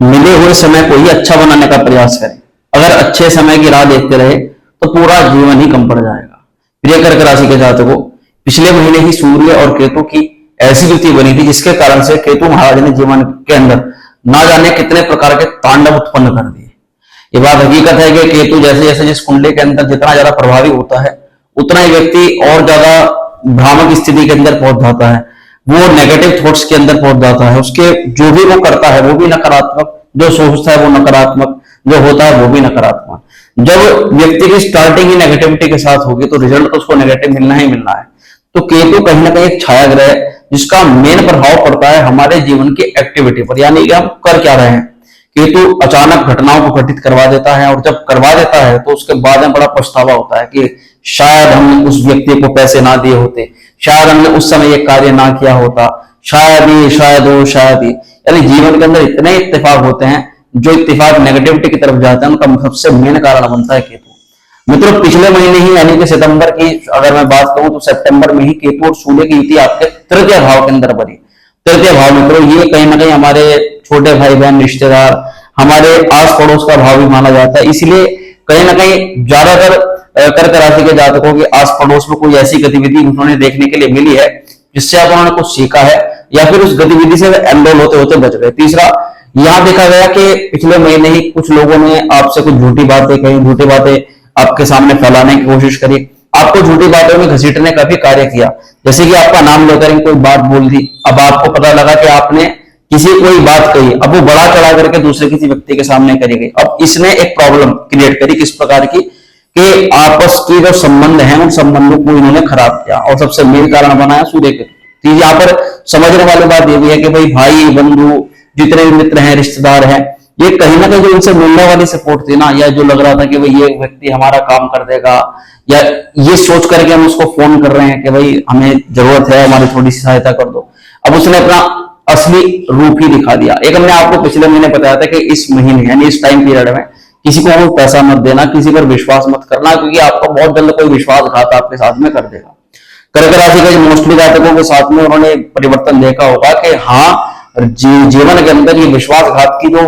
मिले हुए समय को ही अच्छा बनाने का प्रयास करें। अगर अच्छे समय की राह देखते रहे तो पूरा जीवन ही कम पड़ जाएगा। प्रिय कर्क राशि के जातकों, पिछले महीने ही सूर्य और केतु की ऐसी युति बनी थी जिसके कारण से केतु महाराज ने जीवन के अंदर ना जाने कितने प्रकार के तांडव उत्पन्न कर दिए। ये बात हकीकत है कि केतु जैसे जैसे जिस कुंडली के अंदर जितना ज्यादा प्रभावी होता है उतना ही व्यक्ति और ज्यादा भ्रामक स्थिति के अंदर पहुंच जाता है, वो नेगेटिव थॉट्स के अंदर पहुंच जाता है, उसके जो भी वो करता है वो भी नकारात्मक, जो सोचता है वो नकारात्मक, जो होता है वो भी नकारात्मक। जब व्यक्ति की स्टार्टिंग ही नेगेटिविटी के साथ होगी तो रिजल्ट तो उसको नेगेटिव मिलना ही मिलना है। तो केतु कहीं ना कहीं एक छाया ग्रह है जिसका मेन प्रभाव पड़ता है हमारे जीवन की एक्टिविटी पर, यानी कि हम कर क्या रहे हैं। केतु अचानक घटनाओं को घटित करवा देता है और जब करवा देता है तो उसके बाद में बड़ा पछतावा होता है कि शायद हमने उस व्यक्ति को पैसे ना दिए होते, शायद हमने उस समय ये कार्य ना किया होता, शायद ही शायद हो शायद ही। यानी जीवन के अंदर इतने इत्तेफाक होते हैं जो इत्तेफाक नेगेटिविटी की तरफ जाते हैं, उनका सबसे मेन कारण बनता है केतु। मित्रों, पिछले महीने ही यानी कि सितंबर की अगर मैं बात करूं तो सितंबर में ही केतु और सूर्य की युति आपके तृतीय भाव के अंदर बनी। तृतीय भाव मित्रों ये कहीं ना कहीं हमारे छोटे भाई बहन रिश्तेदार, हमारे आस पड़ोस का भाव भी माना जाता है। इसलिए कहीं ना कहीं ज्यादातर कर्क राशि के जातकों के आस पड़ोस में कोई ऐसी गतिविधि उन्होंने देखने के लिए मिली है जिससे आप उन्होंने कुछ सीखा है या फिर उस गतिविधि से एनरोल होते होते बच गए। तीसरा, यहां देखा गया कि पिछले महीने ही कुछ लोगों ने आपसे कुछ झूठी बातें कही, झूठी बातें आपके सामने फैलाने की कोशिश करी, आपको झूठी बातों में घसीटने का भी कार्य किया। जैसे कि आपका नाम लेकर कोई बात बोल दी, अब आपको पता लगा कि आपने किसी कोई बात कही, अब वो बड़ा चढ़ा करके दूसरे किसी व्यक्ति के सामने करी गई। अब इसने एक प्रॉब्लम क्रिएट करी, किस प्रकार की कि आपस की जो संबंध है उन संबंधों को इन्होंने खराब किया और सबसे मेन कारण बनाया सूर्य के। तो यहाँ पर समझने वाली बात यह भी है कि भाई भाई बंधु जितने भी मित्र हैं रिश्तेदार हैं, ये कहीं ना कहीं जो इनसे मिलने वाली सपोर्ट थी ना, या जो लग रहा था कि भाई ये व्यक्ति हमारा काम कर देगा, या ये सोच करके हम उसको फोन कर रहे हैं कि भाई हमें जरूरत है हमारी थोड़ी सी सहायता कर दो, अब उसने अपना असली रूप ही दिखा दिया। एक हमने आपको पिछले महीने बताया था कि इस महीने यानी इस टाइम पीरियड में किसी को वो पैसा मत देना, किसी पर विश्वास मत करना, क्योंकि आपका बहुत जल्द कोई विश्वासघात आपके साथ में कर देगा। कर्क राशि के मोस्टली जातकों के साथ में उन्होंने परिवर्तन देखा होगा कि हाँ जीवन के अंदर ये विश्वासघात की जो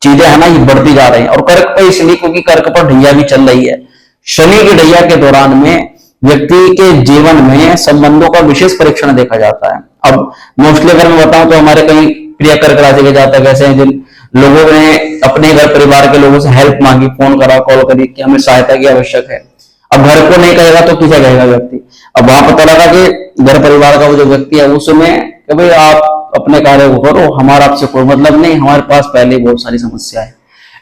चीजें है ना ये बढ़ती जा रही है। और कर्क पर इसलिए क्योंकि कर्क पर ढैया भी चल रही है। शनि की ढैया के दौरान में व्यक्ति के जीवन में संबंधों का विशेष परीक्षण देखा जाता है। अब मोस्टली अगर मैं बताऊं तो हमारे कई प्रिय कर्क राशि के जातक ऐसे हैं जिन लोगों ने अपने घर परिवार के लोगों से हेल्प मांगी, फोन करा, कॉल करी कि हमें सहायता की आवश्यक है। अब घर को नहीं कहेगा तो किसे कहेगा व्यक्ति। अब वहां पता लगा कि घर परिवार का वो जो व्यक्ति है उसमें कि भाई आप अपने कार्य को करो, हमारा आपसे कोई मतलब नहीं, हमारे पास पहले बहुत सारी समस्या है,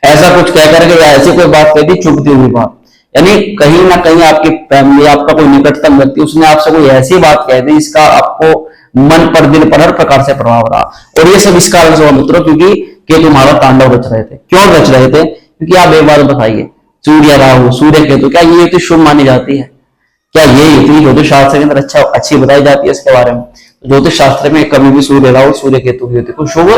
ऐसा कुछ कह करके या ऐसी कोई बात कह दी चुभती हुई बात। यानी कहीं ना कहीं आपकी फैमिली, आपका कोई निकटतम व्यक्ति उसने आपसे कोई ऐसी बात कह दी जिसका आपको मन पर दिल पर हर प्रकार से प्रभाव रहा। और ये सब इस कारण से हुआ मित्रों क्योंकि केतु महाराज तांडव रच रहे थे। क्यों रच रहे थे? क्योंकि आप एक बात बताइए, सूर्य राहु सूर्य केतु क्या ये युति शुभ मानी जाती है? क्या ये युति ज्योतिष शास्त्र के अंदर अच्छी बताई जाती है? इसके बारे में ज्योतिष शास्त्र में कभी भी सूर्य राहु सूर्य केतु की युति को शुभ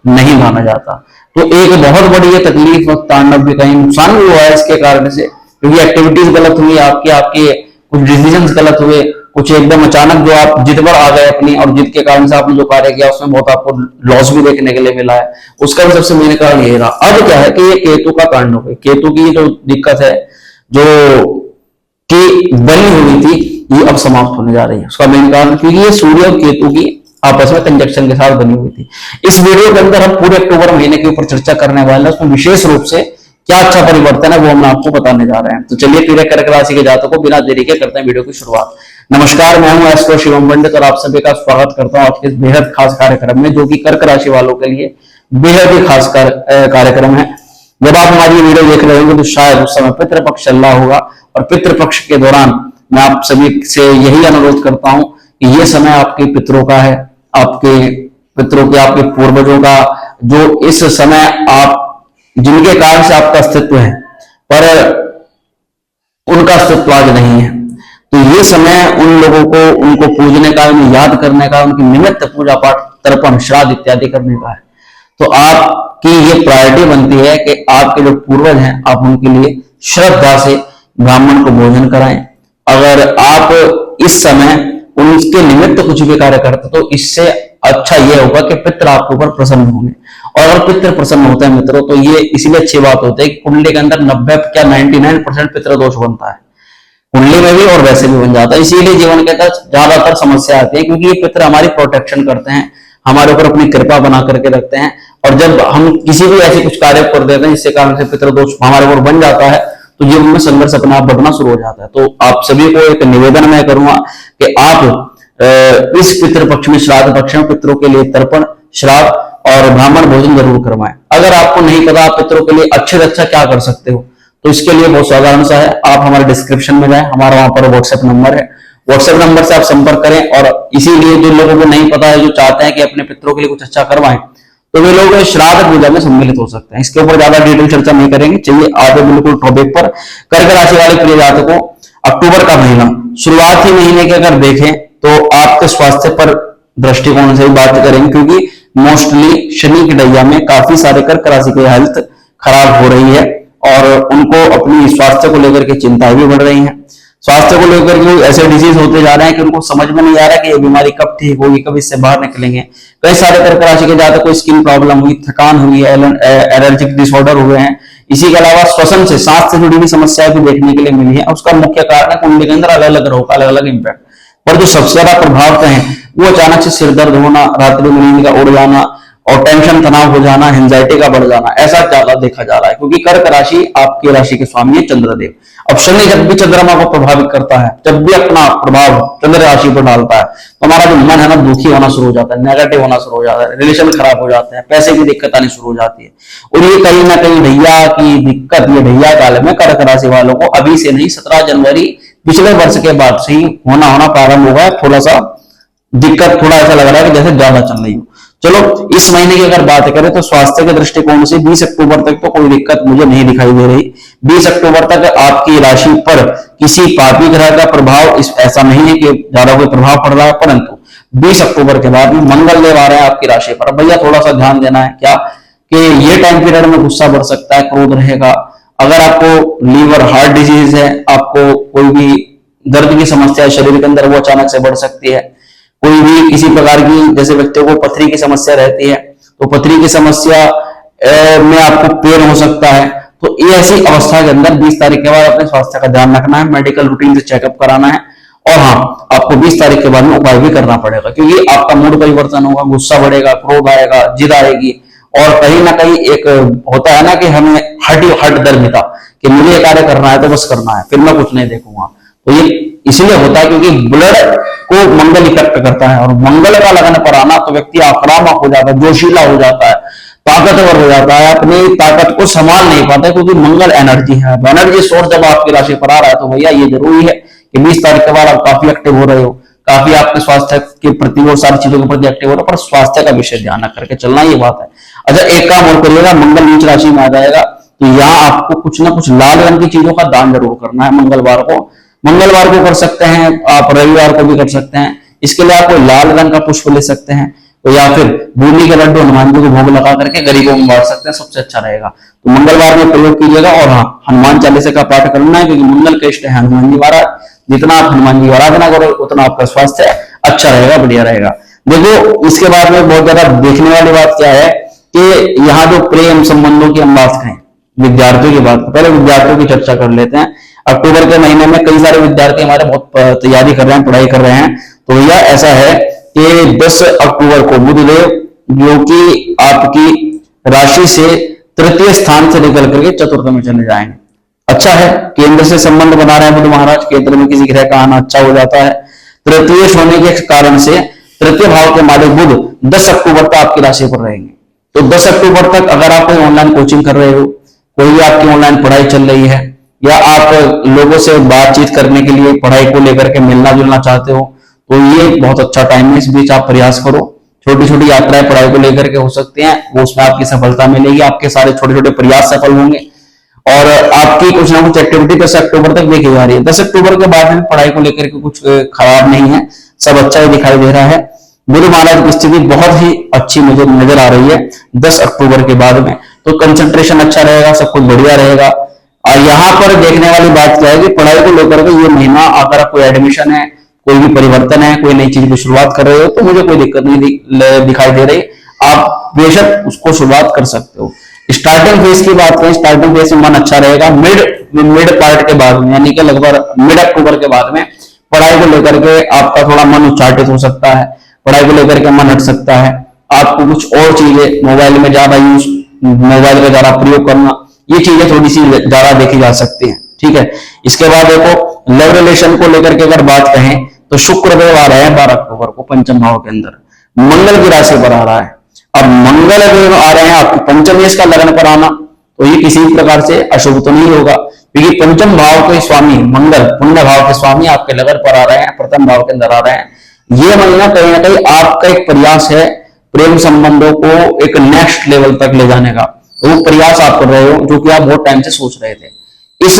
नहीं माना जाता। तो एक बहुत बड़ी ये तकलीफ और तांडव भी, कहीं नुकसान भी हुआ है इसके कारण से, क्योंकि एक्टिविटीज गलत हुई, आपके कुछ डिसीजन गलत हुए, कुछ एकदम अचानक जो आप जिद पर आ गए अपनी, और जिद के कारण से आपने जो कार्य किया उसमें बहुत आपको लॉस भी देखने के लिए मिला है। उसका भी सबसे मेन कारण यही रहा। अब क्या है कि ये केतु का कारण हो गया। केतु की जो दिक्कत है जो कि बनी हुई थी ये अब समाप्त होने जा रही है। उसका मेन कारण क्योंकि ये सूर्य और केतु की आपस में कंजक्शन के साथ बनी हुई थी। इस वीडियो के अंदर हम पूरे अक्टूबर महीने के ऊपर चर्चा करने वाले हैं, उसमें विशेष रूप से क्या अच्छा परिवर्तन है वो हम आपको बताने जा रहे हैं। तो चलिए फिर कर्क राशि के जातकों को बिना देरी के करते हैं वीडियो की शुरुआत। नमस्कार, मैं हूं एस्ट्रो शिवम पंडित और आप सभी का स्वागत करता हूं आज के इस बेहद खास कार्यक्रम में, जो कि कर्क राशि वालों के लिए बेहद ही खास कार्यक्रम है। जब आप हमारी वीडियो देख रहे होंगे तो शायद उस समय पितृपक्ष चल रहा होगा, और पितृपक्ष के दौरान मैं आप सभी से यही अनुरोध करता हूं कि ये समय आपके पितरों का है, आपके पितरों के, आपके पूर्वजों का, जो इस समय आप जिनके कारण से आपका अस्तित्व है पर उनका अस्तित्व आज नहीं है। तो ये समय उन लोगों को, उनको पूजने का, उन्हें याद करने का, उनकी निमित्त पूजा पाठ, तर्पण, श्राद्ध इत्यादि करने का है। तो आपकी ये प्रायोरिटी बनती है कि आपके जो पूर्वज हैं आप उनके लिए श्रद्धा से ब्राह्मण को भोजन कराएं। अगर आप इस समय उनके निमित्त कुछ भी कार्य करते तो इससे अच्छा यह होगा कि पितृ आपके ऊपर प्रसन्न होंगे और अगर पितृ प्रसन्न होता है मित्रों, तो ये इसीलिए अच्छी बात होती है कि कुंडली के अंदर 90 क्या 99% पितृ दोष बनता है, कुंडली में भी और वैसे भी बन जाता है। इसीलिए जीवन के अंदर ज्यादातर समस्या आती है, क्योंकि ये पितृ हमारी प्रोटेक्शन करते हैं, हमारे ऊपर अपनी कृपा बना करके रखते हैं। और जब हम किसी भी ऐसे कुछ कार्य कर देते हैं जिससे कारण से पितृ दोष हमारे ऊपर बन जाता है, तो जीवन में संघर्ष अपने आप बढ़ना शुरू हो जाता है। तो आप सभी को एक निवेदन मैं करूंगा कि आप इस पितृपक्ष में, श्राद्ध पक्ष में पितरों के लिए तर्पण, श्राद्ध और ब्राह्मण भोजन जरूर करवाएं। अगर आपको नहीं पता आप पितरों के लिए अच्छे से अच्छा क्या कर सकते हो, तो इसके लिए बहुत साधारण सा है, आप हमारे डिस्क्रिप्शन में जाएं, हमारा वहां पर व्हाट्सएप नंबर है, व्हाट्सएप नंबर से आप संपर्क करें। और इसीलिए जो लोगों को नहीं पता है, जो चाहते हैं कि अपने पितरों के लिए कुछ अच्छा करवाएं, तो वे लोग श्राद्ध पूजा में सम्मिलित हो सकते हैं। इसके ऊपर ज्यादा डिटेल चर्चा नहीं करेंगे, चलिए आगे बिल्कुल टॉपिक पर। कर्क राशि वाले प्रिय जातकों, अक्टूबर का महीना, शुरुआती महीने के अगर देखें तो आपके स्वास्थ्य पर दृष्टिकोण से बात करेंगे, क्योंकि मोस्टली शनि की ढैया में काफी सारे कर्क राशि की हेल्थ खराब हो रही है और उनको अपनी स्वास्थ्य को लेकर के चिंताएं भी बढ़ रही हैं। स्वास्थ्य को लेकर के ऐसे डिजीज होते जा रहे हैं कि उनको समझ में नहीं आ रहा है कि ये बीमारी कब ठीक होगी, कब इससे बाहर निकलेंगे। कई सारे कर्क राशि के जातकों को स्किन प्रॉब्लम हुई, थकान हुई, एलर्जिक डिसऑर्डर हुए हैं। इसी के अलावा श्वसन से, सांस से जुड़ी हुई समस्याएं भी देखने के लिए मिली है। उसका मुख्य कारण है कुंडली के अंदर अलग अलग रोग का अलग अलग इम्पैक्ट, पर जो सबसे ज्यादा प्रभाव है वो अचानक से सिर दर्द होना, रात्रि में नींद का उड़ जाना और टेंशन तनाव हो जाना, एंजाइटी का बढ़ जाना, ऐसा ज्यादा देखा जा रहा है। क्योंकि कर्क राशि आपकी राशि के स्वामी है चंद्रदेव। अब शनि जब भी चंद्रमा को प्रभावित करता है, जब भी अपना प्रभाव चंद्र राशि पर डालता है, तो हमारा जो मन है ना दुखी होना शुरू हो जाता है, नेगेटिव होना शुरू हो जाता है, रिलेशन खराब हो जाते हैं, पैसे की दिक्कत आनी शुरू हो जाती है। और ये कहीं ना कहीं ढैया की दिक्कत, ये ढैया काल में कर्क राशि वालों को अभी से नहीं, 17 जनवरी पिछले वर्ष के बाद से ही होना प्रारंभ होगा। थोड़ा सा दिक्कत, थोड़ा ऐसा लग रहा है कि जैसे ज्यादा चल रही हो। चलो इस महीने की अगर बात करें तो स्वास्थ्य के दृष्टिकोण से 20 अक्टूबर तक तो कोई दिक्कत मुझे नहीं दिखाई दे रही। 20 अक्टूबर तक आपकी राशि पर किसी पापी ग्रह का प्रभाव ऐसा नहीं है कि ज्यादा कोई प्रभाव पड़ रहा है, परंतु 20 अक्टूबर के बाद में मंगल देव आ रहे हैं आपकी राशि पर। भैया थोड़ा सा ध्यान देना है क्या कि ये टाइम पीरियड में गुस्सा बढ़ सकता है, क्रोध रहेगा। अगर आपको लीवर, हार्ट डिजीज है, आपको कोई भी दर्द की समस्या है शरीर के अंदर, वो अचानक से बढ़ सकती है। कोई भी किसी प्रकार की, जैसे व्यक्तियों को पथरी की समस्या रहती है, तो पथरी की समस्या में आपको पेन हो सकता है। तो ये ऐसी अवस्था के अंदर 20 तारीख के बाद अपने स्वास्थ्य का ध्यान रखना है, मेडिकल रूटीन से चेकअप कराना है। और हाँ, आपको 20 तारीख के बाद में उपाय भी करना पड़ेगा, क्योंकि आपका मूड परिवर्तन होगा, गुस्सा बढ़ेगा, क्रोध आएगा, जिद आएगी। और कहीं ना कहीं एक होता है ना कि हमें हट दर्मिता, कि मुझे कार्य करना है तो बस करना है, फिर मैं कुछ नहीं देखूंगा। तो ये इसलिए होता है क्योंकि ब्लड को मंगल इफेक्ट करता है, और मंगल का लगन पर आना तो व्यक्ति आक्रामक हो जाता है, जोशीला हो जाता है, ताकतवर हो जाता है, अपनी ताकत को संभाल नहीं पाता, क्योंकि मंगल एनर्जी है। एनर्जी सोर्स जब आपकी राशि पर आ रहा है तो भैया ये जरूरी है कि 20 तारीख के बाद आप काफी एक्टिव हो रहे हो, काफी आपके स्वास्थ्य के प्रति वो सारी चीजों के प्रति एक्टिव हो रहे हो, पर स्वास्थ्य का विषय ध्यान रख करके चलना, ये बात है। अच्छा, एक काम और करिएगा, मंगल नीच राशि में आ जाएगा तो यहाँ आपको कुछ ना कुछ लाल रंग की चीजों का दान जरूर करना है। मंगलवार को कर सकते हैं आप, रविवार को भी कर सकते हैं। इसके लिए आप कोई लाल रंग का पुष्प ले सकते हैं, तो या फिर बूंदी के लड्डू हनुमान जी को भोग लगा करके गरीबों में बांट सकते हैं, सबसे अच्छा रहेगा। तो मंगलवार में प्रयोग कीजिएगा। और हाँ, हनुमान चालीसा का पाठ करना है, क्योंकि मंगल के इष्ट है हनुमान जी महाराज। जितना आप हनुमान जी की आराधना करो उतना आपका स्वास्थ्य अच्छा रहेगा, बढ़िया रहेगा। देखो इसके बाद में बहुत ज्यादा देखने वाली बात क्या है कि यहाँ जो प्रेम संबंधों की हम बात करें, विद्यार्थियों की बात, पहले विद्यार्थियों की चर्चा कर लेते हैं। अक्टूबर के महीने में कई सारे विद्यार्थी हमारे बहुत तैयारी कर रहे हैं, पढ़ाई कर रहे हैं। तो भैया ऐसा है कि 10 अक्टूबर को बुधदेव, जो कि आपकी राशि से तृतीय स्थान से निकल करके चतुर्थ में चले जाएंगे। अच्छा है, केंद्र से संबंध बना रहे हैं बुध महाराज, केंद्र में किसी ग्रह का आना अच्छा हो जाता है। तृतीय होने के कारण से तृतीय भाव के मालिक बुध 10 अक्टूबर तक आपकी राशि पर रहेंगे। तो 10 अक्टूबर तक अगर आप कोई ऑनलाइन कोचिंग कर रहे हो, कोई भी आपकी ऑनलाइन पढ़ाई चल रही है, या आप लोगों से बातचीत करने के लिए पढ़ाई को लेकर के मिलना जुलना चाहते हो, तो ये बहुत अच्छा टाइम है। इस बीच आप प्रयास करो, छोटी छोटी यात्राएं पढ़ाई को लेकर के हो सकती हैं, वो उसमें आपकी सफलता मिलेगी, आपके सारे छोटे छोटे प्रयास सफल होंगे और आपकी कुछ ना कुछ एक्टिविटी 10 अक्टूबर तक देखी जा रही है। 10 अक्टूबर के बाद में पढ़ाई को लेकर के कुछ खराब नहीं है, सब अच्छा ही दिखाई दे रहा है। बुध महाराज की स्थिति बहुत ही अच्छी मुझे नजर आ रही है 10 अक्टूबर के बाद में, तो कंसंट्रेशन अच्छा रहेगा, सब कुछ बढ़िया रहेगा। और यहाँ पर देखने वाली बात क्या है कि पढ़ाई को लेकर के ये महीना, अगर कोई एडमिशन है, कोई भी परिवर्तन है, कोई नई चीज की शुरुआत कर रहे हो, तो मुझे कोई दिक्कत नहीं दिखाई दे रही। आप बेशक उसको शुरुआत कर सकते हो। स्टार्टिंग फेज की बात करें, स्टार्टिंग फेज में मन अच्छा रहेगा। मिड पार्ट के बाद में, यानी कि लगभग मिड अक्टूबर के बाद में पढ़ाई को लेकर के आपका थोड़ा मन उच्चाटित हो सकता है, पढ़ाई को लेकर के मन हट सकता है, आपको कुछ और चीजें, मोबाइल में ज्यादा यूज, मोबाइल का ज्यादा प्रयोग करना, ये चीजें थोड़ी सी ज्यादा देखी जा सकती हैं। ठीक है, इसके बाद देखो लव रिलेशन को लेकर के अगर बात कहें तो शुक्र देव आ रहे हैं 12 अक्टूबर को पंचम भाव के अंदर, मंगल की राशि पर आ रहा है। अब मंगल देव आ रहे हैं आपकी पंचम का लग्न पर आना, तो ये किसी प्रकार से अशुभ तो नहीं होगा, क्योंकि पंचम भाव के स्वामी मंगल, पुण्य भाव के स्वामी आपके लग्न पर आ रहे हैं, प्रथम भाव के अंदर आ रहे हैं। ये महीना कहीं ना कहीं आपका एक प्रयास है प्रेम संबंधों को एक नेक्स्ट लेवल तक ले जाने का, तो वो प्रयास आप कर रहे हो जो कि आप बहुत टाइम से सोच रहे थे। इस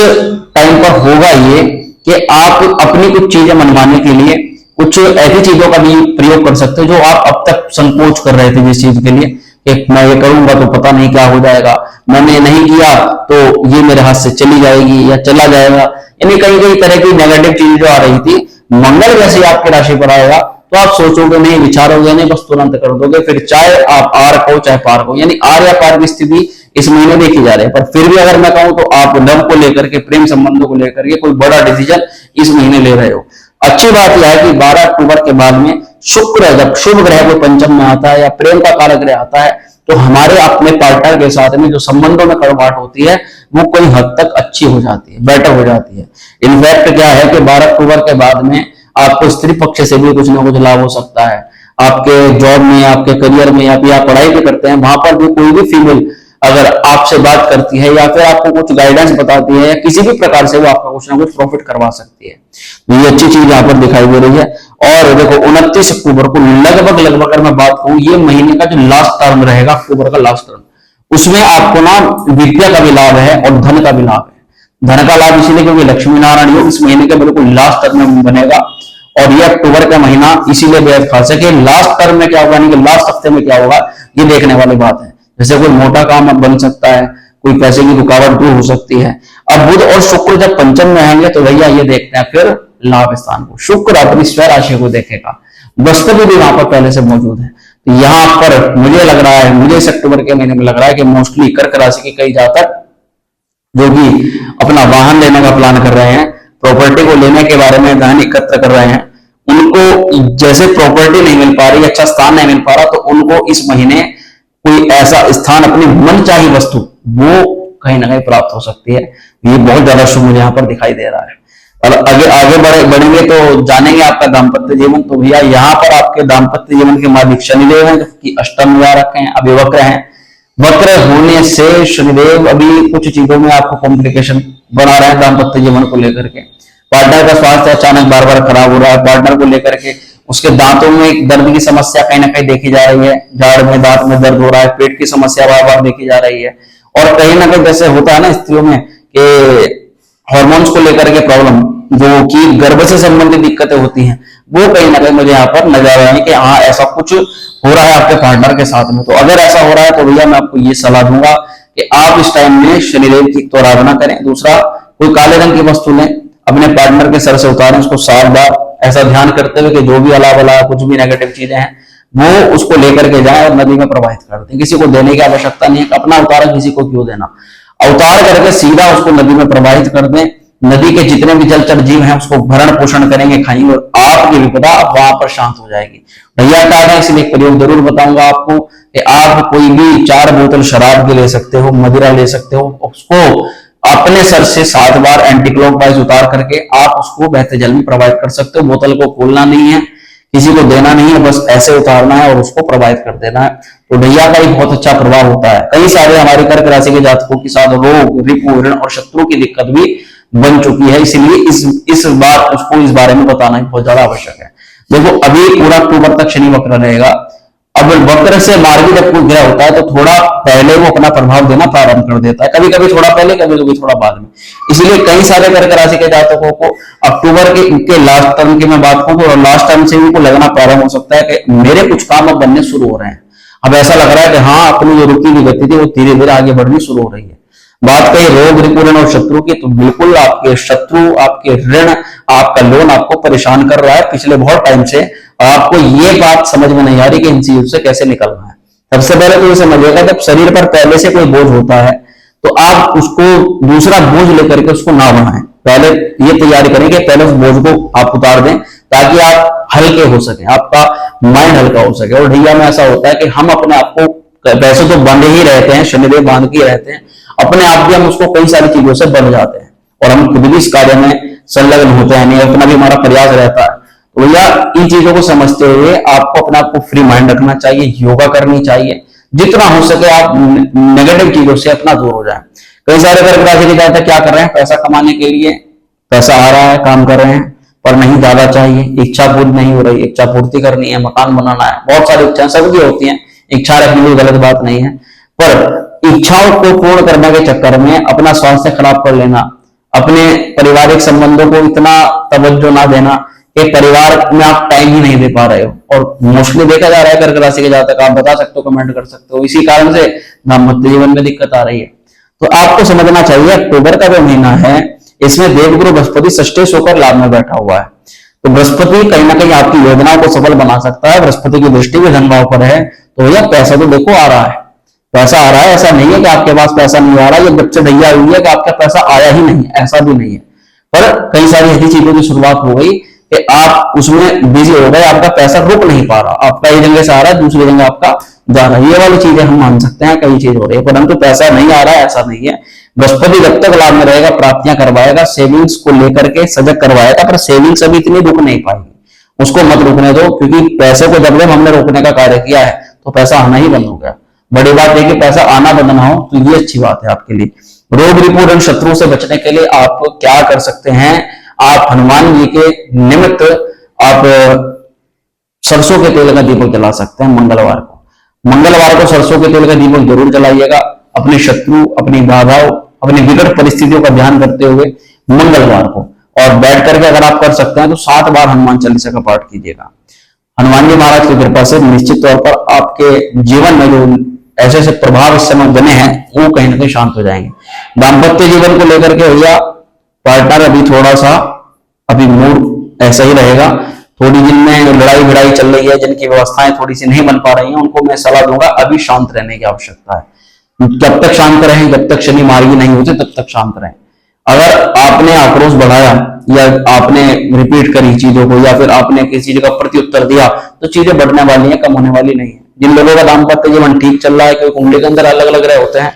टाइम पर होगा ये कि आप अपनी कुछ चीजें मनवाने के लिए कुछ ऐसी चीजों का भी प्रयोग कर सकते हो जो आप अब तक संकोच कर रहे थे जिस चीज के लिए, कि मैं ये करूंगा तो पता नहीं क्या हो जाएगा, मैंने नहीं किया तो ये मेरे हाथ से चली जाएगी या चला जाएगा, यानी कई कई तरह की नेगेटिव चीज जो आ रही थी, मंगल जैसे आपकी राशि पर आएगा तो आप सोचोगे नहीं, विचारोगे नहीं, बस तुरंत कर दोगे, फिर चाहे आप आर हो चाहे पार हो, यानी आर या पार की स्थिति इस महीने देखी जा रही है। पर फिर भी अगर मैं कहूं तो आप लव को लेकर के, प्रेम संबंधों को लेकर के कोई बड़ा डिसीजन इस महीने ले रहे हो। अच्छी बात यह है कि 12 अक्टूबर के बाद में शुक्र जब शुभ ग्रह को पंचम में आता है या प्रेम का कारक ग्रह आता है, तो हमारे अपने पार्टनर के साथ में जो संबंधों में कड़वाहट होती है वो कोई हद तक अच्छी हो जाती है, बेटर हो जाती है। इनफैक्ट क्या है कि 12 अक्टूबर के बाद में आपको स्त्री पक्ष से भी कुछ ना कुछ लाभ हो सकता है, आपके जॉब में, आपके करियर में, या फिर आप पढ़ाई भी करते हैं वहां पर भी कोई भी फीमेल अगर आपसे बात करती है या फिर आपको कुछ गाइडेंस बताती है या किसी भी प्रकार से वो आपका कुछ ना कुछ प्रॉफिट करवा सकती है, तो ये अच्छी चीज यहाँ पर दिखाई दे रही है। और देखो 29 अक्टूबर को लगभग अगर मैं बात कहूं, ये महीने का जो लास्ट टर्म रहेगा, अक्टूबर का लास्ट टर्म, उसमें आपको ना विद्या का भी लाभ है और धन का भी लाभ है। धन का लाभ इसीलिए क्योंकि लक्ष्मी नारायण योग इस महीने के बिल्कुल लास्ट टर्म में बनेगा, और ये अक्टूबर का महीना इसीलिए बेहद खास है कि लास्ट टर्म में क्या होगा, यानी कि लास्ट हफ्ते में क्या होगा, ये देखने वाली बात है। जैसे कोई मोटा काम अब बन सकता है, कोई पैसे की रुकावट दूर हो सकती है। अब बुध और शुक्र जब पंचम में आएंगे तो भैया ये देखते हैं फिर लाभ स्थान को, शुक्र अपनी स्व राशि को देखेगा, वस्तु भी वहां पर पहले से मौजूद है। तो यहाँ पर मुझे लग रहा है, मुझे इस अक्टूबर के महीने में लग रहा है कि मोस्टली कर्क राशि के कई जातक जो कि अपना वाहन लेने का प्लान कर रहे हैं, प्रॉपर्टी को लेने के बारे में धन एकत्र कर रहे हैं, उनको जैसे प्रॉपर्टी नहीं मिल पा रही, अच्छा स्थान नहीं मिल पा रहा, तो उनको इस महीने कोई ऐसा स्थान, अपनी मनचाही वस्तु वो कहीं ना कहीं प्राप्त हो सकती है। ये बहुत ज्यादा शुभ मुझे यहाँ पर दिखाई दे रहा है। और आगे आगे बढ़ेंगे तो जानेंगे आपका दाम्पत्य जीवन। तो भैया यहाँ पर आपके दाम्पत्य जीवन के मालिक शनिदेव हैं, जो कि अष्टम में आ रखे हैं, अभी वक्र हैं। वक्र होने से शनिदेव अभी कुछ चीजों में आपको कॉम्प्लिकेशन बना रहे हैं दाम्पत्य जीवन को लेकर के। पार्टनर का स्वास्थ्य अचानक बार बार खराब हो रहा है, पार्टनर को लेकर के उसके दांतों में दर्द की समस्या कहीं ना कहीं देखी जा रही है, जाड़ में दांत में दर्द हो रहा है, पेट की समस्या बार बार देखी जा रही है, और कहीं ना कहीं जैसे होता है ना स्त्रियों में कि हार्मोन्स को लेकर के प्रॉब्लम, जो कि गर्भ से संबंधित दिक्कतें होती हैं, वो कहीं ना कहीं मुझे यहाँ पर नजर आ रहा है कि हाँ ऐसा कुछ हो रहा है आपके पार्टनर के साथ में। तो अगर ऐसा हो रहा है तो भैया मैं आपको ये सलाह दूंगा कि आप इस टाइम में शनिदेव की तो आराधना करें। दूसरा, कोई काले रंग की वस्तु लें, अपने पार्टनर के सर से उतारें उसको 7 बार, ऐसा ध्यान करते हुए कि जो भी अला बला कुछ भी नेगेटिव चीजें हैं वो उसको लेकर के जाए और नदी में प्रवाहित कर दें। किसी को देने की आवश्यकता नहीं है, अपना उतारा किसी को क्यों देना, अवतार करके सीधा उसको नदी में प्रवाहित कर दें। नदी के जितने भी जलचर जीव हैं उसको भरण पोषण करेंगे, खाएंगे, और आपकी विपदा वहां पर शांत हो जाएगी। भैया क्या है, इसलिए एक प्रयोग जरूर बताऊंगा आपको कि आप कोई भी 4 बोतल शराब की ले सकते हो, मदिरा ले सकते हो, उसको अपने सर से 7 बार एंटी क्लॉकवाइज उतार करके आप उसको बहते जल में प्रवाहित कर सकते हो। बोतल को खोलना नहीं है, किसी को देना नहीं है, बस ऐसे उतारना है और उसको प्रवाहित कर देना है। तो भैया का एक बहुत अच्छा प्रभाव होता है। कई सारे हमारे कर्क राशि के जातकों के साथ रोग, रिपु, ऋण और शत्रु की दिक्कत भी बन चुकी है, इसलिए इस बात उसको इस बारे में बताना बहुत ज्यादा आवश्यक है। देखो अभी पूरा अक्टूबर तक शनि वक्र रहेगा। अब वक्र से मार्गी जब कोई ग्रह होता है तो थोड़ा पहले वो अपना प्रभाव देना प्रारंभ कर देता है, कभी कभी थोड़ा पहले, कभी कभी थोड़ा बाद में। इसलिए कई सारे कर्क राशि के जातकों को अक्टूबर के लास्ट टर्म की मैं बात करूं तो लास्ट टर्म से उनको लगना प्रारंभ हो सकता है कि मेरे कुछ काम अब बनने शुरू हो रहे हैं। अब ऐसा लग रहा है कि हाँ अपनी जो रुकी हुई गति थी वो धीरे धीरे आगे बढ़नी शुरू हो रही है। बात कही रोग, रिपुरण और शत्रु की, तो बिल्कुल आपके शत्रु, आपके ऋण, आपका लोन आपको परेशान कर रहा है पिछले बहुत टाइम से, और आपको ये बात समझ में नहीं आ रही कि इन चीजों से कैसे निकलना है। सबसे पहले तो ये समझिएगा, जब शरीर पर पहले से कोई बोझ होता है तो आप उसको दूसरा बोझ लेकर के उसको ना बढ़ाएं। पहले ये तैयारी करें कि पहले उस बोझ को आप उतार दें ताकि आप हल्के हो सके, आपका माइंड हल्का हो सके। और ढैया में ऐसा होता है कि हम अपने आप को, वैसे तो बंधे ही रहते हैं, शनिदेव बांध के रहते हैं, अपने आप भी हम उसको कई सारी चीजों से बंध जाते हैं और हम खुद भी इस कार्य में संलग्न होते हैं, नहीं अपना भी हमारा प्रयास रहता है। तो भैया इन चीजों को समझते हुए आपको अपने आप को फ्री माइंड रखना चाहिए, योगा करनी चाहिए, जितना हो सके आप नेगेटिव चीजों से अपना दूर हो जाए। कई सारे कर्क राशि के जातक क्या कर रहे हैं, पैसा कमाने के लिए पैसा आ रहा है, काम कर रहे हैं, पर नहीं ज्यादा चाहिए, इच्छा पूरी नहीं हो रही, इच्छा पूर्ति करनी है, मकान बनाना है, बहुत सारी इच्छाएं सबकी होती हैं, इच्छा रखनी कोई गलत बात नहीं है, पर इच्छाओं को पूर्ण करने के चक्कर में अपना स्वास्थ्य खराब कर लेना, अपने पारिवारिक संबंधों को इतना तवज्जो ना देना कि परिवार में आप टाइम ही नहीं दे पा रहे हो। और मोस्टली देखा जा रहा है कर्क राशि के जातक, आप बता सकते हो, कमेंट कर सकते हो, इसी कारण से दाम्पत्य जीवन में दिक्कत आ रही है। तो आपको समझना चाहिए अक्टूबर का जो महीना है इसमें देवगुरु बृहस्पति षष्ठेश होकर लाभ में बैठा हुआ है। तो बृहस्पति कहीं ना कहीं आपकी योजनाओं को सफल बना सकता है। बृहस्पति की दृष्टि भी धन भाव पर है, तो भैया पैसा तो देखो आ रहा है, पैसा आ रहा है, ऐसा नहीं है कि आपके पास पैसा नहीं आ रहा, ये बच्चे ढैया हुई है कि आपका पैसा आया ही नहीं, ऐसा भी नहीं है। पर कई सारी ऐसी चीजों की शुरुआत हो गई कि आप उसमें बिजी हो गए, आपका पैसा रुक नहीं पा रहा, आपका एक जगह से आ रहा है दूसरी जगह आपका जा रहा है, ये वाली चीजें हम मान सकते हैं, कई चीज हो रही है, परंतु पैसा नहीं आ रहा है ऐसा नहीं है। बृहस्पति जब तक लाभ में रहेगा प्राप्तियां करवाएगा, सेविंग्स को लेकर के सजग करवाएगा, पर सेविंग्स अभी इतनी रुक नहीं पाएगी, उसको मत रुकने दो, क्योंकि पैसे को जब हमने रोकने का कार्य किया है तो पैसा आना ही बंद हो गया। बड़ी बात है कि पैसा आना बंद ना हो, तो ये अच्छी बात है आपके लिए। रोग रिपोर्ट और शत्रु से बचने के लिए आप क्या कर सकते हैं, आप हनुमान जी के निमित्त आप सरसों के तेल का दीपक जला सकते हैं। मंगलवार को सरसों के तेल का दीपक जरूर जलाइएगा। अपने शत्रु, अपनी बाधाओं, अपनी विकट परिस्थितियों का ध्यान करते हुए मंगलवार को, और बैठ करके अगर आप कर सकते हैं तो 7 बार हनुमान चालीसा का पाठ कीजिएगा। हनुमान जी महाराज की कृपा से निश्चित तौर पर आपके जीवन में जो ऐसे ऐसे प्रभाव इस समय बने हैं वो कहीं ना कहीं शांत हो जाएंगे। दाम्पत्य जीवन को लेकर के भैया पार्टनर अभी थोड़ा सा अभी मूड ऐसा ही रहेगा, थोड़ी जिनमें लड़ाई भिड़ाई चल रही है, जिनकी व्यवस्थाएं थोड़ी सी नहीं बन पा रही हैं, उनको मैं सलाह दूंगा अभी शांत रहने की आवश्यकता है। जब तक शांत रहें, जब तक शनि मार्गी नहीं होते तब तक शांत रहें। अगर आपने आक्रोश बढ़ाया या आपने रिपीट करी चीजों को या फिर आपने किसी चीज का प्रत्युत्तर दिया तो चीजें बढ़ने वाली हैं, कम होने वाली नहीं है। जिन लोगों का दाम्पत्य जीवन ठीक चल रहा है, कोई कुंडली के अंदर अलग अलग ग्रह होते हैं,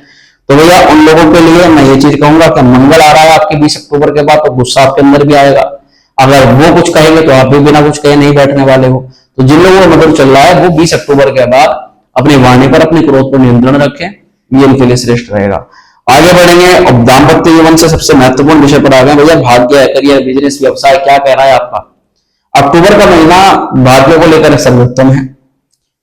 तो भैया उन लोगों के लिए मैं ये चीज कहूंगा कि मंगल आ रहा है आपके 20 अक्टूबर के बाद, तो गुस्सा आपके अंदर भी आएगा। अगर वो कुछ कहेंगे तो आप भी बिना कुछ कहे नहीं बैठने वाले हो। तो जिन लोगों का मंगल चल रहा है वो 20 अक्टूबर के बाद अपनी वाणी पर, अपने क्रोध पर नियंत्रण रखें, ये उनके लिए श्रेष्ठ रहेगा। आगे बढ़ेंगे और दाम्पत्य जीवन से सबसे महत्वपूर्ण विषय पर आ गए भैया, भाग्य, करियर, बिजनेस, व्यवसाय, क्या कह रहा है आपका। अक्टूबर का महीना भाग्य को लेकर सर्वोत्तम है।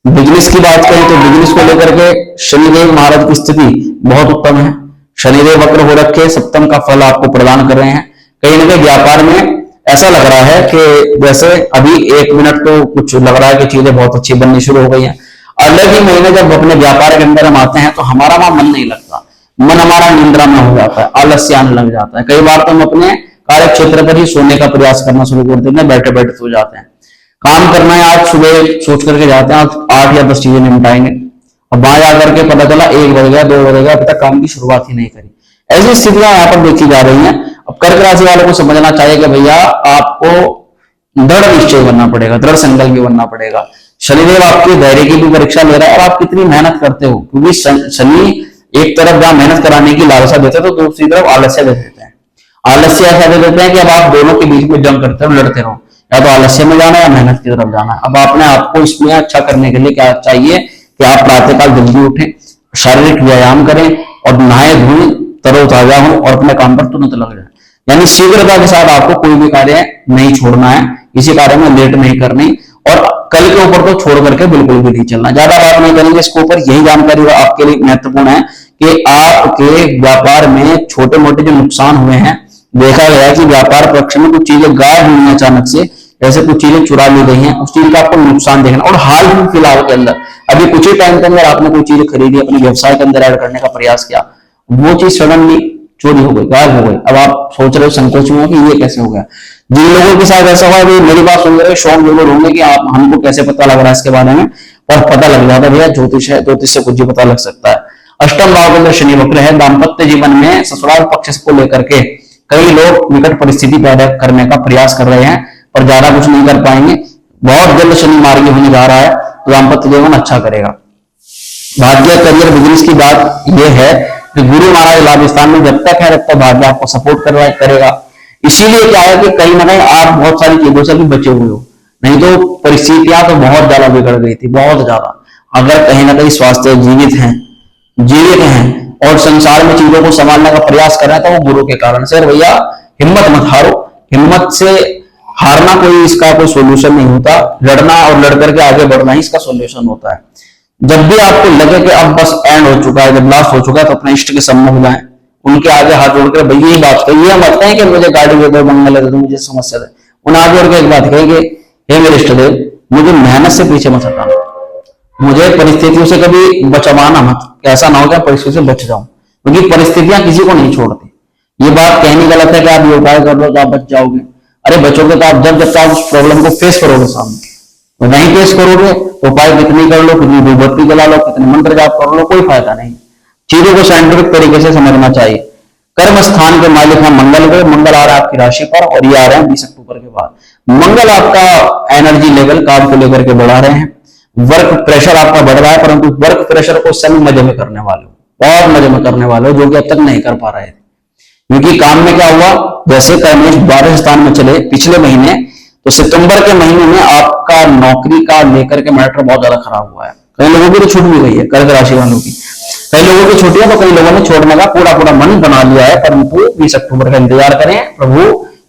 बिजनेस की बात करें तो बिजनेस को लेकर के शनिदेव महाराज की स्थिति बहुत उत्तम है। शनिदेव वक्र हो रखे सप्तम का फल आपको प्रदान कर रहे हैं। कहीं ना कहीं व्यापार में ऐसा लग रहा है कि जैसे अभी 1 मिनट तो कुछ लग रहा है कि चीजें बहुत अच्छी बननी शुरू हो गई हैं। अलग ही महीने जब अपने व्यापार के अंदर हम आते हैं तो हमारा वहां मन नहीं लगता, मन हमारा निंद्रा में हो जाता है, आलस्य आने लग जाता है। कई बार तो हम अपने कार्य क्षेत्र पर ही सोने का प्रयास करना शुरू कर देते हैं, बैठे बैठे सो जाते हैं। काम करना है आज सुबह सोच करके जाते हैं आज 8 या 10 चीजें निपटाएंगे, अब वहां जाकर के पता चला 1 बज गया 2 बज गया, अभी तक काम की शुरुआत ही नहीं करी। ऐसी स्थितियां यहाँ पर देखी जा रही हैं। अब कर्क राशि वालों को समझना चाहिए कि भैया आपको दृढ़ निश्चय बनना पड़ेगा, दृढ़ संकल्प भी बनना पड़ेगा। शनिदेव आपकी धैर्य की भी परीक्षा ले रहा है और आप कितनी मेहनत करते हो, क्योंकि शनि एक तरफ जहां मेहनत कराने की लालसा देते हैं तो दूसरी तरफ आलस्य दे देते हैं। आलस्य ऐसा दे देते हैं कि अब आप दोनों के बीच में जंग करते हो, लड़ते रहो, या तो आलस्य में जाना या मेहनत की तरफ जाना। अब आपने आपको इसमें अच्छा करने के लिए क्या चाहिए कि आप प्रातःकाल जल्दी उठें, शारीरिक व्यायाम करें और नहाए धोए तरोताजा हो और अपने काम पर तुरंत लग जाए। यानी शीघ्रता के साथ आपको कोई भी कार्य नहीं छोड़ना है, किसी कार्य में लेट नहीं करनी और कल के ऊपर तो छोड़ करके बिल्कुल भी नहीं चलना। ज्यादा बात नहीं करेंगे इसके ऊपर, यही जानकारी आपके लिए महत्वपूर्ण है कि आपके व्यापार में छोटे मोटे जो नुकसान हुए हैं, देखा गया है कि व्यापार पक्ष में कुछ चीजें गायब हुई हैं अचानक से, ऐसे कुछ चीजें चुरा ली गई हैं, उस चीज का आपको नुकसान देखना। और हाल ही फिलहाल के अंदर अभी कुछ ही टाइम के अंदर आपने कोई चीज खरीदी, अपने व्यवसाय के अंदर ऐड करने का प्रयास किया, वो चीज सडनली चोरी हो गई, गायब हो गई। अब आप सोच रहे हो, संकोच में हो कि ये कैसे हो गया। जिन लोगों के साथ ऐसा हुआ, मेरी बात सुन रहे 100 लोग होंगे कि आप हमको कैसे पता लग रहा है इसके बारे में, और पता लग जाता है भैया ज्योतिष है, ज्योतिष से कुछ भी पता लग सकता है। अष्टम भाव के अंदर शनि वक्र है। दाम्पत्य जीवन में ससुराल पक्ष को लेकर के कई लोग विकट परिस्थिति पैदा करने का प्रयास कर रहे हैं, पर ज्यादा कुछ नहीं कर पाएंगे। बहुत जल्द शनि मार्गी होने जा रहा है, तो दाम्पत्य जीवन अच्छा करेगा। भाग्य, करियर, बिजनेस की बात यह है कि गुरु महाराज लाभ स्थान में जब तक है तब तक भाग्य आपको सपोर्ट करेगा। इसीलिए क्या है कि कहीं ना कहीं आप बहुत सारी चीजों से भी बचे हुए हो, नहीं तो परिस्थितियां तो बहुत ज्यादा बिगड़ गई थी, बहुत ज्यादा। अगर कहीं ना कहीं स्वास्थ्य जीवित हैं और संसार में चीजों को संभालने का प्रयास कर रहे हैं, तो वो गुरु के कारण से। भैया हिम्मत मत हारो, हिम्मत से हारना कोई इसका कोई सोल्यूशन नहीं होता, लड़ना और लड़ करके आगे बढ़ना ही इसका सोल्यूशन होता है। जब भी आपको लगे कि अब बस एंड हो चुका है, जब लास्ट हो चुका है, तो अपने इष्ट के सम्मुख जाएं, उनके आगे हाथ जोड़कर भैया यही बात कहिए, मत कहें कि मुझे गाड़ी दे दो, मंगल दे दो, मुझे समस्या दे। उन हाथ जोड़ के एक बात कहेंगे, हे मेरे इष्ट देव, मुझे मेहनत से पीछे मत हटाना, मुझे परिस्थितियों से कभी बचवाना मत, ऐसा ना हो कि परिस्थितियों से बच जाऊं, क्योंकि परिस्थितियां किसी को नहीं छोड़ती। ये बात कहनी गलत है कि आप ये उपाय कर लो तो आप बच जाओगे। अरे बचोगे तो आप जब आप उस प्रॉब्लम को फेस करोगे सामने, तो नहीं फेस करोगे तो उपाय कितनी कर लो, कितनी धूपबत्ती जला लो, कितने मंत्र जाप कर लो, कोई फायदा नहीं। चीजों को साइंटिफिक तरीके से समझना चाहिए। कर्म स्थान के मालिक हैं मंगल के, मंगल आ रहा है आपकी राशि पर, और ये आ रहे हैं 20 अक्टूबर के बाद। मंगल आपका एनर्जी लेवल काम को लेकर के बढ़ा रहे हैं, वर्क प्रेशर आपका बढ़ रहा है, परंतु वर्क प्रेशर को सभी मजे में करने वाले हो, बहुत मजे में करने वाले हो, जो कि अब तक नहीं कर पा रहे थे। क्योंकि काम में क्या हुआ, जैसे कर्मेश 12 स्थान में चले पिछले महीने, तो सितंबर के महीने में आपका नौकरी का लेकर के मैटर बहुत ज्यादा खराब हुआ है। कई लोगों की तो छूट भी गई है, कर्क राशि वालों की, कई लोगों की छुट्टियां तो कई लोगों ने छोड़ने का पूरा मन बना लिया है, परंतु 20 अक्टूबर का इंतजार करें। प्रभु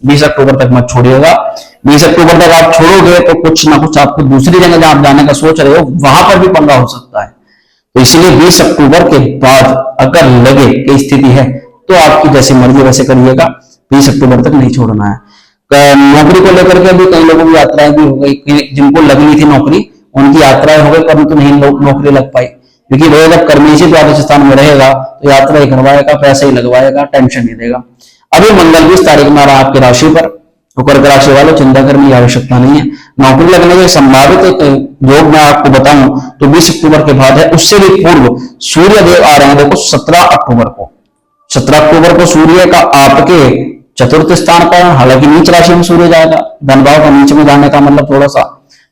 20 अक्टूबर तक मत छोड़िएगा। 20 अक्टूबर तक आप छोड़ोगे तो कुछ ना कुछ आपको दूसरी जगह जहां आप जाने का सोच रहे हो, वहां पर भी पंगा हो सकता है। तो इसलिए 20 अक्टूबर के बाद अगर लगे कि स्थिति है, तो आपकी जैसी मर्जी वैसे करिएगा, 20 अक्टूबर तक नहीं छोड़ना है। नौकरी को लेकर के भी कई लोगों की यात्राएं भी हो गई, जिनको लगनी थी नौकरी उनकी यात्राएं हो गई, परंतु नहीं नौकरी लग पाई, क्योंकि वो जब कर्मी से द्वादश स्थान में रहेगा तो यात्रा ही करवाएगा, पैसे ही लगवाएगा, टेंशन नहीं देगा। अभी मंगल 20 तारीख में आ रहा आपकी राशि पर, तो कर्क राशि वालों चिंता करने की आवश्यकता नहीं है। नौकरी लगने के संभावित योग मैं आपको बताऊं तो 20 अक्टूबर के बाद है। उससे भी पूर्व सूर्य देव आ रहे हैं, देखो 17 अक्टूबर को, 17 अक्टूबर को सूर्य का आपके चतुर्थ स्थान पर, हालांकि नीच राशि में सूर्य जाएगा, धन भाव का नीच में जाने का मतलब थोड़ा सा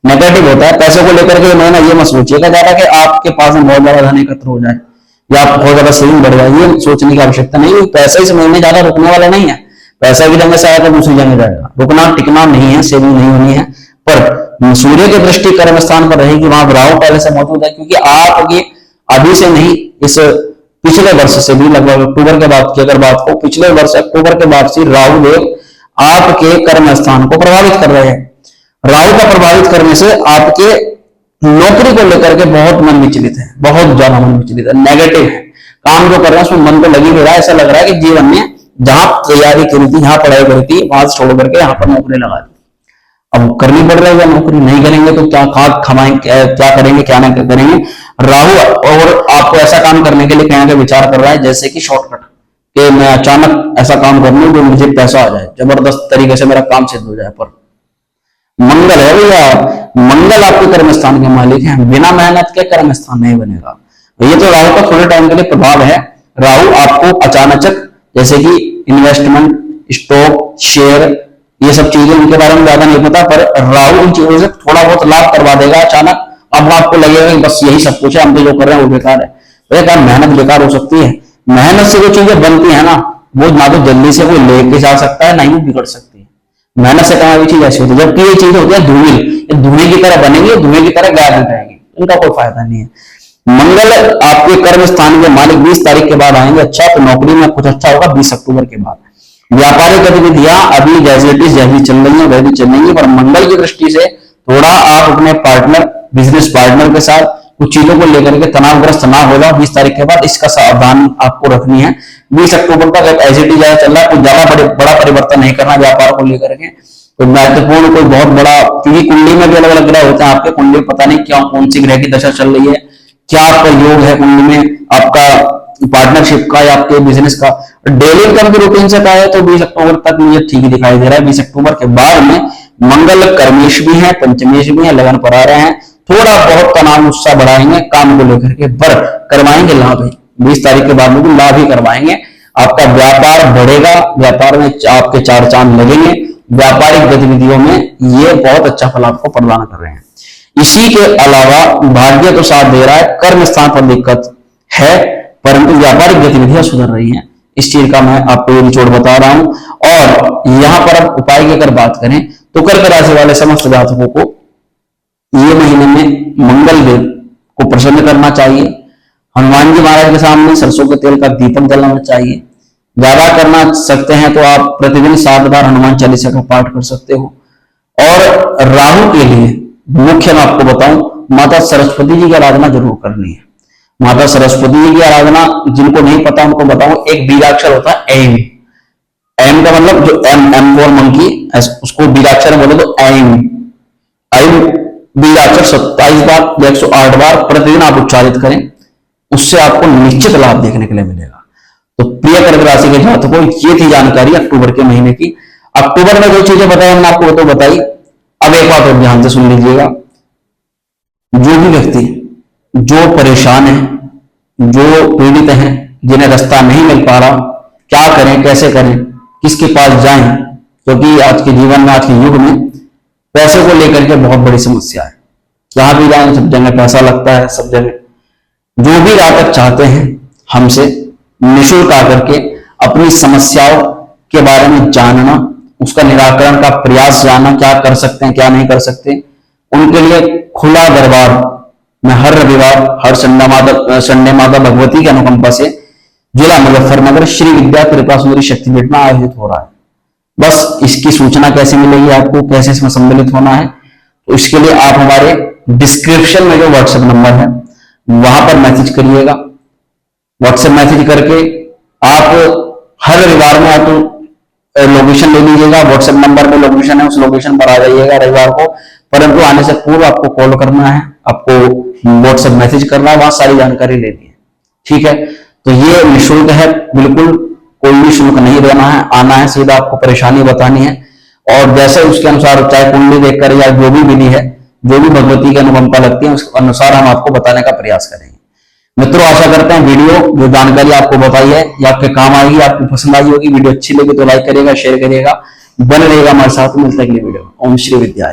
नेगेटिव होता है। पैसे को लेकर के महीना ये मत सोचिएगा ज्यादा कि आपके पास में बहुत ज्यादा धन एकत्र हो जाए या आप बहुत ज्यादा सेविंग बढ़ जाए, ये सोचने की आवश्यकता नहीं। पैसा इस महीने ज्यादा रुकने वाला नहीं है, पैसा की जगह से आएगा दूसरी जगह जाएगा, रुकना टिकना नहीं है, सेविंग नहीं होनी है। पर सूर्य की दृष्टि कर्म स्थान पर रहेगी, वहां राहु पहले से मौजूद है, क्योंकि आप ये अभी से नहीं, इस पिछले वर्ष से भी लगभग अक्टूबर के बाद की अगर बात हो, पिछले वर्ष अक्टूबर के बाद से राहु देव आपके कर्म स्थान को प्रभावित कर रहे हैं। राहु का प्रभावित करने से आपके नौकरी को लेकर के बहुत मन विचलित है, बहुत ज्यादा मन विचलित है, नेगेटिव है। काम जो कर रहे हैं उसमें मन तो लगी भी रहा है, ऐसा लग रहा है कि जीवन में जहां तैयारी करी थी, जहां पढ़ाई करी थी, वहां से छोड़ करके यहाँ पर नौकरी लगा दी। अब करनी पड़ रही है नौकरी, नहीं करेंगे तो क्या खा खमाएंगे, क्या करेंगे, क्या नहीं करेंगे। राहु और आपको ऐसा काम करने के लिए कहीं ना विचार कर रहा है, जैसे कि शॉर्टकट, कि मैं अचानक ऐसा काम कर लूं जो मुझे पैसा आ जाए, जबरदस्त तरीके से मेरा काम सिद्ध हो जाए। पर मंगल है भैया, मंगल आपके कर्म स्थान के मालिक हैं, बिना मेहनत के कर्म स्थान नहीं बनेगा। ये तो राहु का थोड़े टाइम के लिए प्रभाव है। राहु आपको अचानक, जैसे कि इन्वेस्टमेंट, स्टॉक, शेयर, ये सब चीजें उनके बारे में ज्यादा नहीं पता, पर राहु उन चीजों से थोड़ा बहुत लाभ करवा देगा अचानक। अब आपको लगेगा कि बस यही सब कुछ है, हम तो जो कर रहे हैं वो बेकार है। तो क्या मेहनत बेकार हो सकती है? मेहनत से जो चीजें बनती है ना, वो ना तो जल्दी से कोई लेके जा सकता है, ना ही वो बिगड़ सकती है। मेहनत से कमाई हुई चीज ऐसी होती है, जबकि ये चीज होती है धूमिल, ये धुएं की तरह बनेगी, धुएं की तरह गायब हो जाएगी, इनका कोई फायदा नहीं है। मंगल आपके कर्म स्थान के मालिक 20 तारीख के बाद आएंगे। अच्छा, तो नौकरी में कुछ अच्छा होगा 20 अक्टूबर के बाद। व्यापारिक गतिविधियां अभी जैसी चल रही है वैसी चलेंगी, पर मंगल की दृष्टि से थोड़ा आप अपने पार्टनर, बिजनेस पार्टनर के साथ कुछ चीजों को लेकर के तनावग्रस्त ना हो जाओ 20 तारीख के बाद, इसका सावधान आपको रखनी है। 20 अक्टूबर तक एसिडी ज्यादा चल रहा है, कुछ ज्यादा बड़ा परिवर्तन नहीं करना व्यापार को लेकर के, कोई महत्वपूर्ण कोई बहुत बड़ा, क्योंकि कुंडली में भी अलग अलग ग्रह होते हैं। आपके कुंडली पता नहीं क्या कौन सी ग्रह की दशा चल रही है, क्या आपका योग है कुंडली में, आपका पार्टनरशिप का या आपके बिजनेस का, डेली इनकम की रूटीन से कहा है तो 20 अक्टूबर तक मुझे ठीक ही दिखाई दे रहा है। 20 अक्टूबर के बाद में मंगल कर्मेश भी है, पंचमेश भी है, लगन पर आ रहे हैं, थोड़ा बहुत तनाव उत्साह बढ़ाएंगे काम को लेकर के, पर करवाएंगे लाभ। 20 तारीख के बाद में लाभ ही करवाएंगे। आपका व्यापार बढ़ेगा, व्यापार में आपके 4 चांद लगेंगे, व्यापारिक गतिविधियों में ये बहुत अच्छा फल आपको प्रदान कर रहे हैं। इसी के अलावा भाग्य तो साथ दे रहा है, कर्म स्थान पर दिक्कत है, परंतु व्यापारिक गतिविधियां सुधर रही हैं। इस चीज का मैं आपको ये निचोड़ बता रहा हूं। और यहां पर अब उपाय की अगर बात करें तो कर्क राशि वाले समस्त जातकों को ये महीने में मंगल देव को प्रसन्न करना चाहिए। हनुमान जी महाराज के सामने सरसों के तेल का दीपक जलाना चाहिए। ज्यादा करना सकते हैं तो आप प्रतिदिन 7 बार हनुमान चालीसा का पाठ कर सकते हो। और राहु के लिए मुख्य मैं आपको बताऊं, माता सरस्वती जी की आराधना जरूर करनी है। माता सरस्वती जी की आराधना जिनको नहीं पता उनको बताऊं, एक बीजाक्षर होता है एम। एम का मतलब जो एम फॉर मंकी, उसको बीजाक्षर बोले तो एम। एम बीजाक्षर 27 बार 108 बार प्रतिदिन आप उच्चारित करें, उससे आपको निश्चित लाभ देखने के लिए मिलेगा। तो प्रिय कर्क राशि के जातकों, ये थी जानकारी अक्टूबर के महीने की। अक्टूबर में जो चीजें बताई हमने आपको वो तो बताई। अब एक बात और ध्यान से सुन लीजिएगा, जो भी व्यक्ति जो परेशान है, जो पीड़ित हैं, जिन्हें रास्ता नहीं मिल पा रहा, क्या करें, कैसे करें, किसके पास जाएं, क्योंकि आज के जीवन में, आज के युग में पैसे को लेकर के बहुत बड़ी समस्या है। जहां भी जाएं सब जगह पैसा लगता है, सब जगह। जो भी जातक चाहते हैं हमसे निःशुल्क आकर के अपनी समस्याओं के बारे में जानना, उसका निराकरण का प्रयास जानना, क्या कर सकते हैं क्या नहीं कर सकते, उनके लिए खुला दरबार मैं हर रविवार, हर संडे माता भगवती की अनुकंपा से जिला मुजफ्फरनगर श्री विद्या कृपा सुंदरी शक्तिपीठ में आयोजित हो रहा है। बस इसकी सूचना कैसे मिलेगी आपको, कैसे इसमें सम्मिलित होना है, तो इसके लिए आप हमारे डिस्क्रिप्शन में जो व्हाट्सएप नंबर है वहां पर मैसेज करिएगा। व्हाट्सएप मैसेज करके आप हर रविवार में आप लोकेशन ले लीजिएगा। व्हाट्सएप नंबर में लोकेशन है, उस लोकेशन पर आ जाइएगा रविवार को। परंतु आने से पूर्व आपको कॉल करना है, आपको व्हाट्सएप मैसेज करना है, वहां सारी जानकारी लेनी है। ठीक है, तो ये निःशुल्क है, बिल्कुल कोई भी शुल्क नहीं देना है, आना है, सीधा आपको परेशानी बतानी है और जैसे उसके अनुसार, चाहे कुंडली देखकर या जो भी विधि है, जो भी भगवती की अनुकंपा लगती है, उसके अनुसार हम आपको बताने का प्रयास करेंगे। मित्रों, आशा करते हैं वीडियो जो जानकारी आपको बताई है ये आपके काम आएगी, आपको पसंद आई होगी। वीडियो अच्छी लगी तो लाइक करिएगा, शेयर करिएगा, बने रहिएगा हमारे साथ। मिलते हैं अगली वीडियो। ओम श्री विद्या।